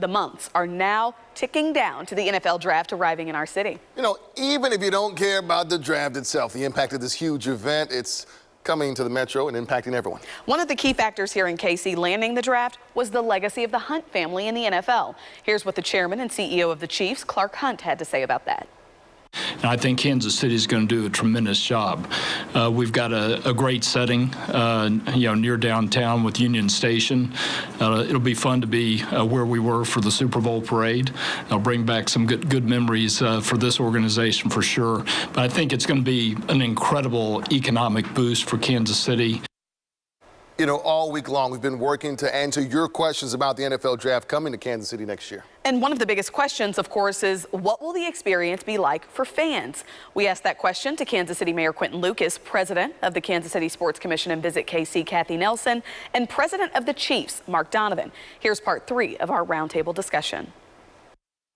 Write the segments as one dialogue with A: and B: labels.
A: the months are now ticking down to the NFL draft arriving in our city.
B: You know, even if you don't care about the draft itself, the impact of this huge event, it's coming to the Metro and impacting everyone.
A: One of the key factors here in KC landing the draft was the legacy of the Hunt family in the NFL. Here's what the chairman and CEO of the Chiefs, Clark Hunt, had to say about that.
C: And I think Kansas City is going to do a tremendous job. We've got a great setting, near downtown with Union Station. It'll be fun to be where we were for the Super Bowl parade. It'll bring back some good memories for this organization for sure. But I think it's going to be an incredible economic boost for Kansas City.
B: You know, all week long, we've been working to answer your questions about the NFL draft coming to Kansas City next year.
A: And one of the biggest questions, of course, is what will the experience be like for fans? We asked that question to Kansas City Mayor Quentin Lucas, president of the Kansas City Sports Commission and Visit KC, Kathy Nelson, and president of the Chiefs, Mark Donovan. Here's part 3 of our roundtable discussion.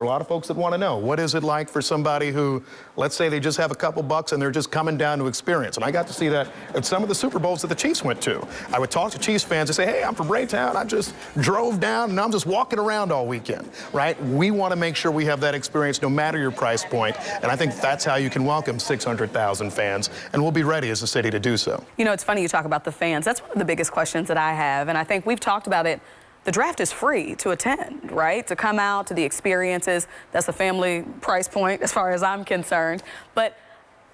D: A lot of folks that want to know, what is it like for somebody who, let's say they just have a couple bucks and they're just coming down to experience. And I got to see that at some of the Super Bowls that the Chiefs went to. I would talk to Chiefs fans and say, hey, I'm from Raytown. I just drove down and I'm just walking around all weekend, right? We want to make sure we have that experience no matter your price point. And I think that's how you can welcome 600,000 fans. And we'll be ready as a city to do so.
A: You know, it's funny you talk about the fans. That's one of the biggest questions that I have. And I think we've talked about it. The draft is free to attend, right? To come out, to the experiences. That's a family price point as far as I'm concerned. But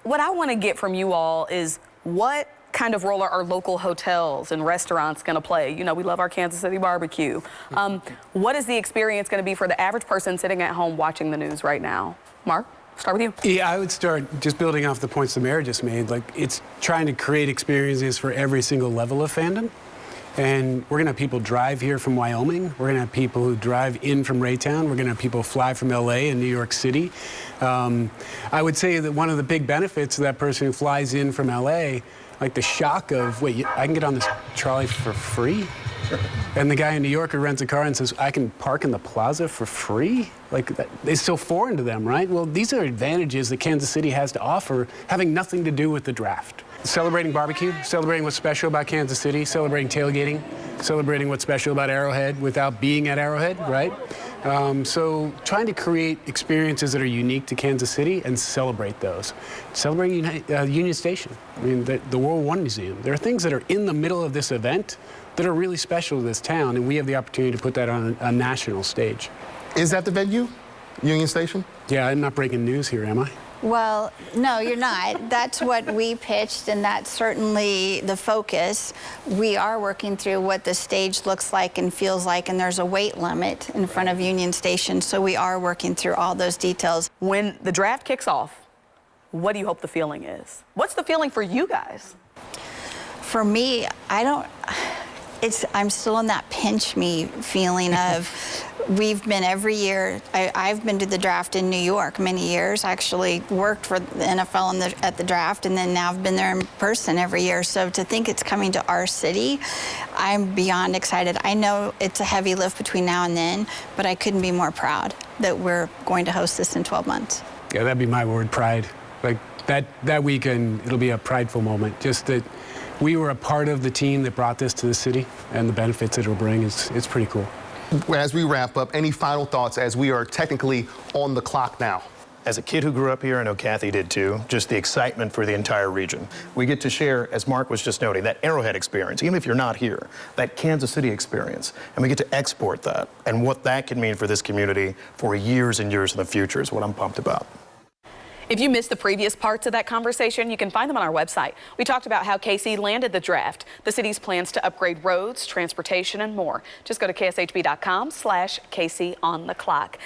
A: what I want to get from you all is what kind of role are our local hotels and restaurants going to play? You know, we love our Kansas City barbecue. What is the experience going to be for the average person sitting at home watching the news right now? Mark, start with you.
E: Yeah, I would start just building off the points the mayor just made. Like, it's trying to create experiences for every single level of fandom. And we're going to have people drive here from Wyoming. We're going to have people who drive in from Raytown. We're going to have people fly from LA and New York City. I would say that one of the big benefits of that person who flies in from LA, like the shock of, wait, I can get on this trolley for free? And the guy in New York who rents a car and says, I can park in the plaza for free? Like, that is so foreign to them, right? Well, these are advantages that Kansas City has to offer, having nothing to do with the draft. Celebrating barbecue, celebrating what's special about Kansas City, celebrating tailgating, celebrating what's special about Arrowhead without being at Arrowhead, right? So trying to create experiences that are unique to Kansas City and celebrate those. Celebrating Union Station, I mean, the World War I Museum. There are things that are in the middle of this event that are really special to this town, and we have the opportunity to put that on a national stage.
B: Is that the venue, Union Station?
E: Yeah, I'm not breaking news here, am I?
F: Well, no, you're not. That's what we pitched, and that's certainly the focus. We are working through what the stage looks like and feels like, and there's a weight limit in front of Union Station, so we are working through all those details.
A: When the draft kicks off, what do you hope the feeling is? What's the feeling for you guys?
F: For me, I'm still in that pinch me feeling of, we've been every year. I've been to the draft in New York many years. I actually worked for the NFL at the draft, and then now I've been there in person every year. So to think it's coming to our city, I'm beyond excited. I know it's a heavy lift between now and then, but I couldn't be more proud that we're going to host this in 12 months.
E: Yeah, that'd be my word, pride. Like, that weekend, it'll be a prideful moment. Just that we were a part of the team that brought this to the city, and the benefits it'll bring it's pretty cool.
B: As we wrap up, any final thoughts as we are technically on the clock now?
D: As a kid who grew up here, I know Kathy did too, just the excitement for the entire region. We get to share, as Mark was just noting, that Arrowhead experience, even if you're not here, that Kansas City experience, and we get to export that, and what that can mean for this community for years and years in the future is what I'm pumped about.
A: If you missed the previous parts of that conversation, you can find them on our website. We talked about how KC landed the draft, the city's plans to upgrade roads, transportation, and more. Just go to kshb.com/KC on the clock.